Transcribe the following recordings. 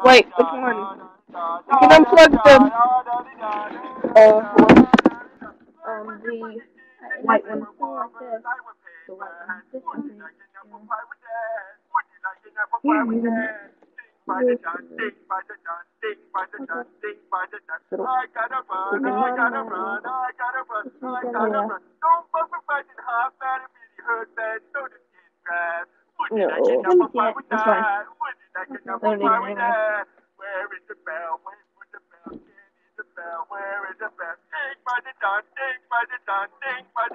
Wait, which one? You can unplug the the white one. The white one. This one. No, it's fine. No need anyway. What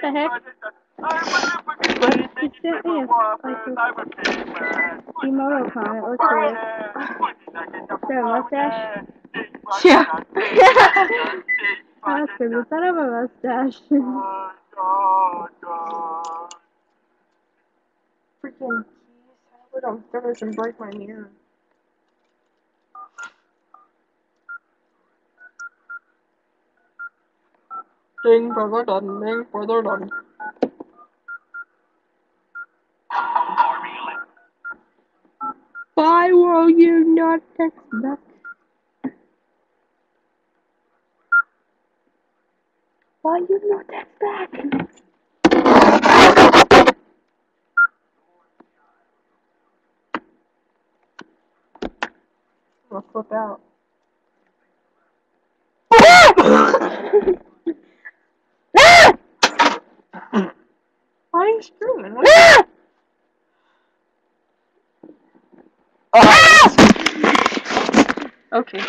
the heck? It sent me a emote comment. It looks weird. Is there a mustache? Yeah. Oscar, does that have a mustache? Freaking keys. I would downstairs and break my mirror. Ding, brother done. Ding, brother done. Why will you not text back? Why you not text back? I'll flip out. Why are you screaming? Okay.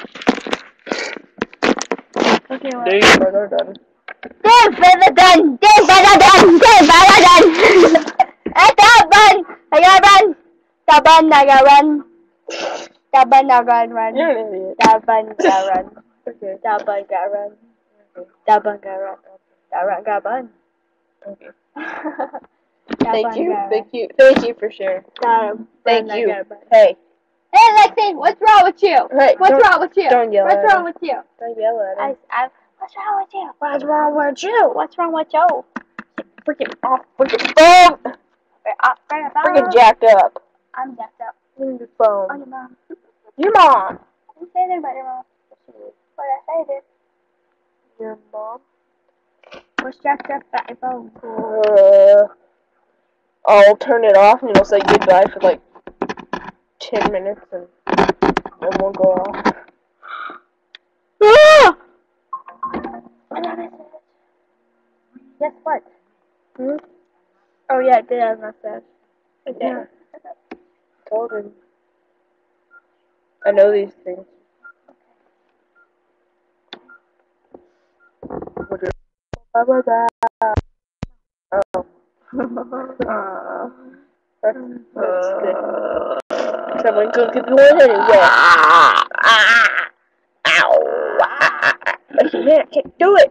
Okay, well. Ding, brother done. Ding, brother done. Ding, brother done. Ding, brother done. Taban! Taban! Taban, nagaran. Taban, nagaran. You're an idiot. Taban, garan. Okay. Taban, garan. Okay. Taban, garan. Taban, gaban. Okay. Thank you for sharing. Thank you. Hey. Hey, Lexi, what's wrong with you? Hey, what's wrong with you? Don't yell at him. What's wrong with you? Don't yell at him. What's wrong with you? What's wrong with you? What's wrong with you? Freaking off, freaking phone! Freaking jacked up. I'm jacked up. Leave your phone. Oh, your mom. Your mom. I didn't say anything about your mom. What did I say then? Your mom? What's jacked up about your phone? I'll turn it off and it'll say goodbye for like 10 minutes and then we'll go off. Ah! Guess what? Hmm? Oh yeah, it did have a mustache. It did. Yeah. Told him. I know these things. Okay. Oh. That's good. Someone could keep going anyway. Ow. I can't do it.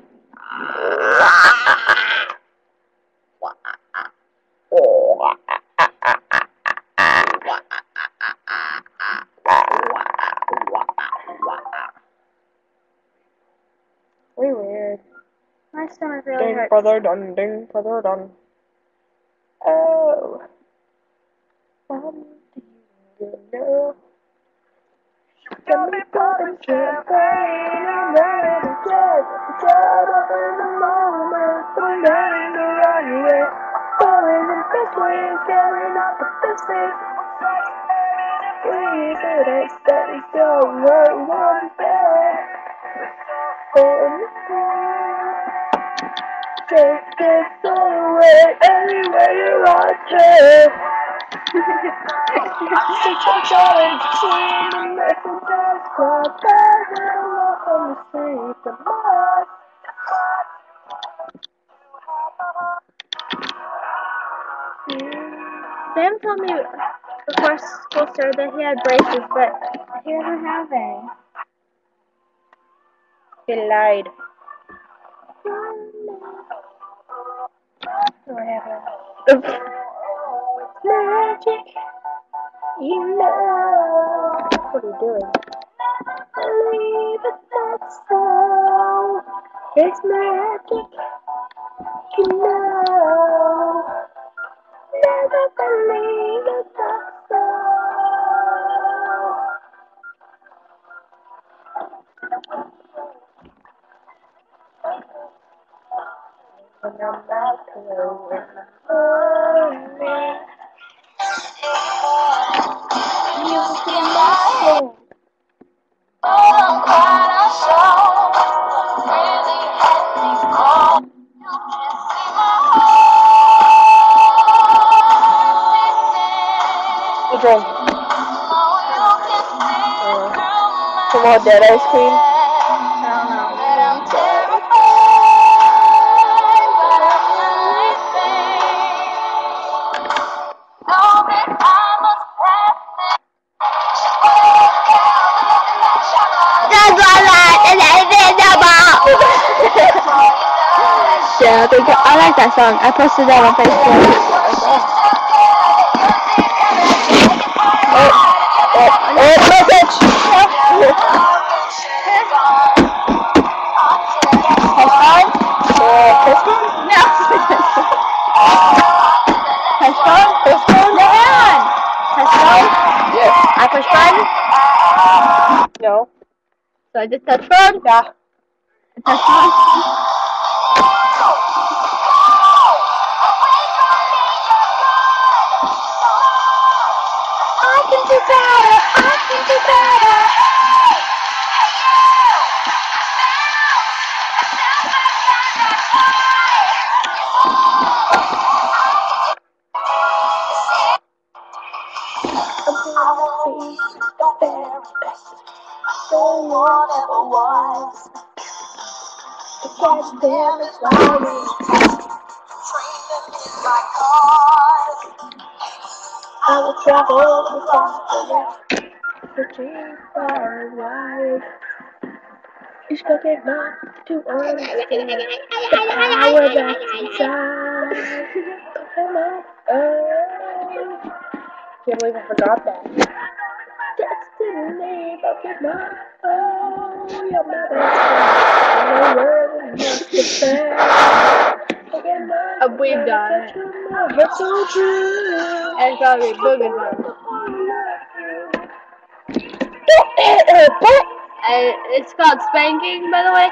Weird. My stomach really hurts. Ding, brother done. Ding, brother done. Oh. You know. Got me popping champagne. I'm ready to get caught up in the moment. I'm ready to run away. Falling in best ways, carrying up the best things. Please, it ain't steady, so worry one day. Take it away anywhere you want to. I'm going between the messages, club back and walk on the street. The boss. Sam told me before school started that he had braces, but he doesn't have any. He lied. Magic, you know. What are you doing? Believe it's not so. It's magic, you know. Never believe it's not so. Some more dead ice cream. Yeah, I like that song. I posted that on Facebook. Message! I push button? No. So I just touch phone? Yeah. Touch phone? I can do better. I can do better. No one ever was. To catch them is lying. Train them in my cars. I will travel across the land. Searching for life. You still get mine to understand the power that's inside. Can't believe I forgot that. Destiny, but you're not. Oh, you're my best friend. We've done it. And probably Boogie Bones. It's called spanking, by the way.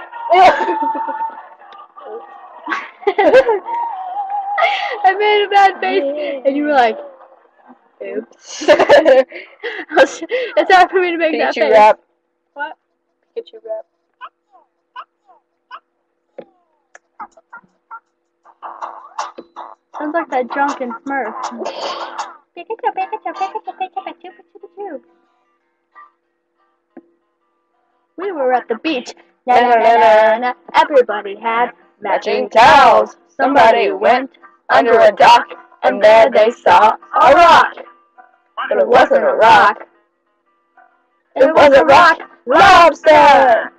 I made a bad face, and you were like, oops. It's hard for me to make that face. Rap. What? Pikachu rap. Sounds like that drunken Smurf. Pikachu, Pikachu, Pikachu, Pikachu, Pikachu, Pikachu. We were at the beach. Na na na na na. Everybody had matching towels. Somebody went under a dock, and there they saw a rock. But it wasn't a rock. It was a rock lobster.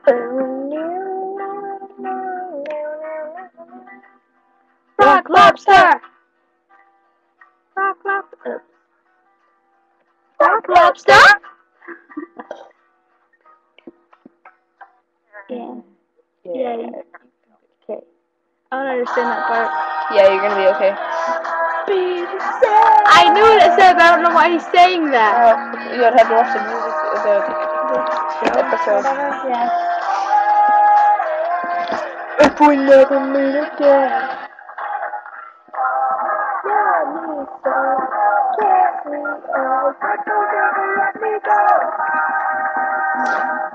Rock lobster. Rock lobster. Rock lobster. Yeah. Okay. I don't understand that part. Yeah, you're gonna be okay. I knew what it said, but I don't know why he's saying that. You would have to watch the music, the episode. Yeah. If we never meet again.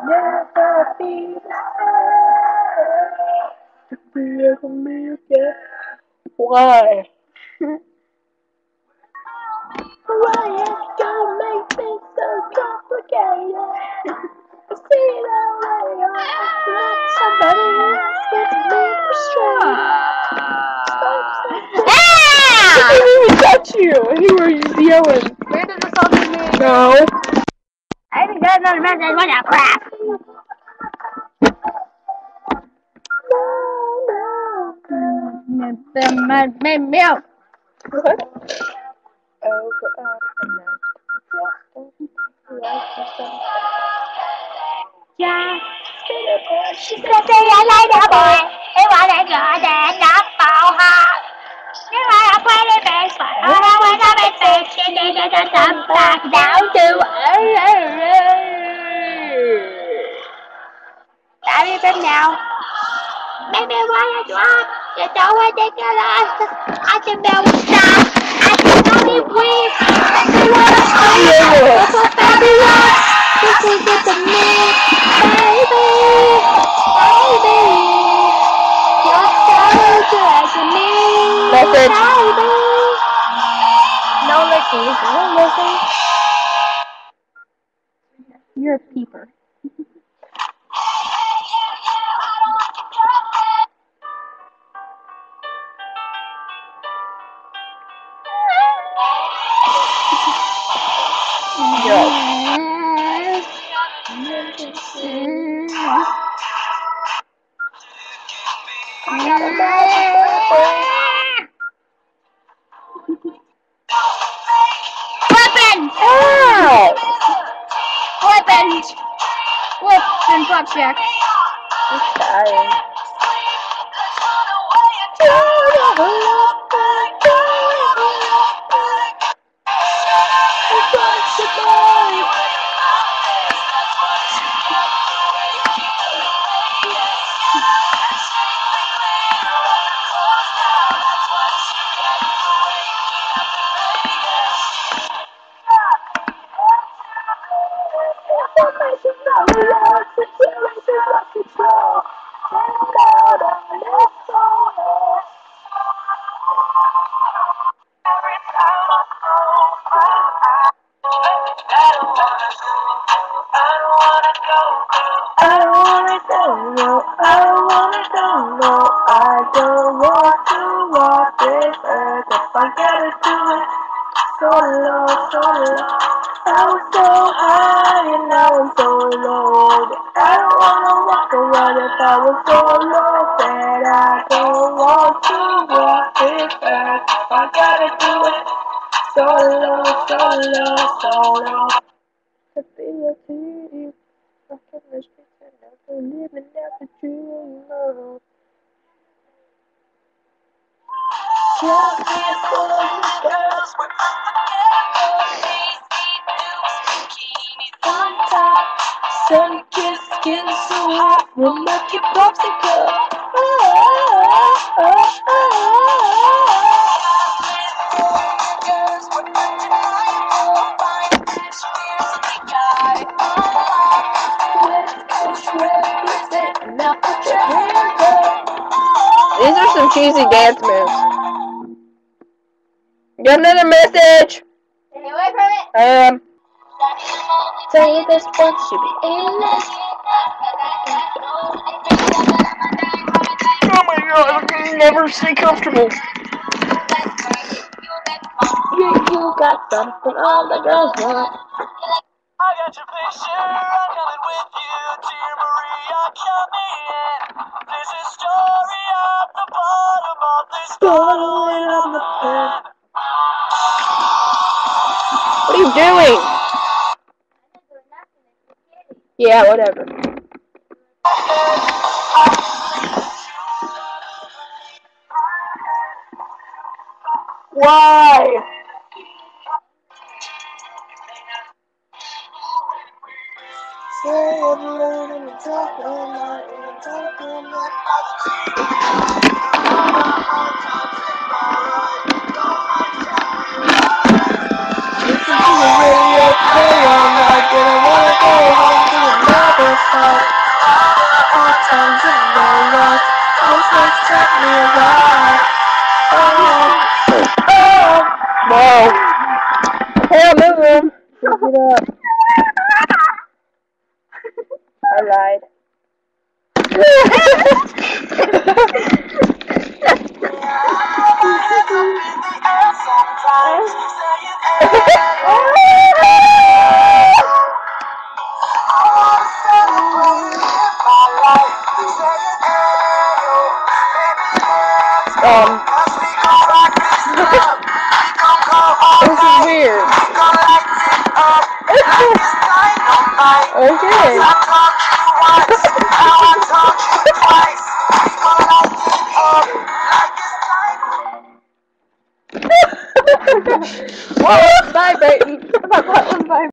Never be the same. If we ever meet again. Why? Why you gonna make things so complicated? I see it already. Somebody else gets me frustrated. I didn't even touch you, and you were just yelling. Where did this all come in? No. I haven't got another message. What a crap. Meow. What? Yeah. She said I like a boy. He wanna go and not fall hard. You are a pretty face, but I don't want to make face. She needed to come back down to Sorry for now. Maybe why I drop You know what they got I can know stop. I can only breathe. I can wanna feel so fabulous. This is it to me, baby. Baby. You're so good to me. Message. Baby. No licking. No licking. You're a peeper. Weapons! Ow! Weapons! Whoops and flapjack. I'm tired. I'm so high and now I'm so low. I don't wanna walk around if I was so low that I don't want to walk this earth. I gotta do it solo, solo, solo. Ability, I can restrict and never living out the dream of. Sun kiss skin so hot, we'll make you popsicle. These are some cheesy dance moves. Got another message. Stay away from it. I am. Tell you this one should be endless. Oh my god, I can never stay comfortable. You got something all the girls want. I got your picture, I'm coming with you, dear Maria, count me in. There's a story at the bottom of this bottle and on the pen. What are you doing? Yeah, whatever. Why? Whoa. Hey, I'm in the room. Get up. I lied. This is weird. Okay. Whoa, bye, Brayton. Bye.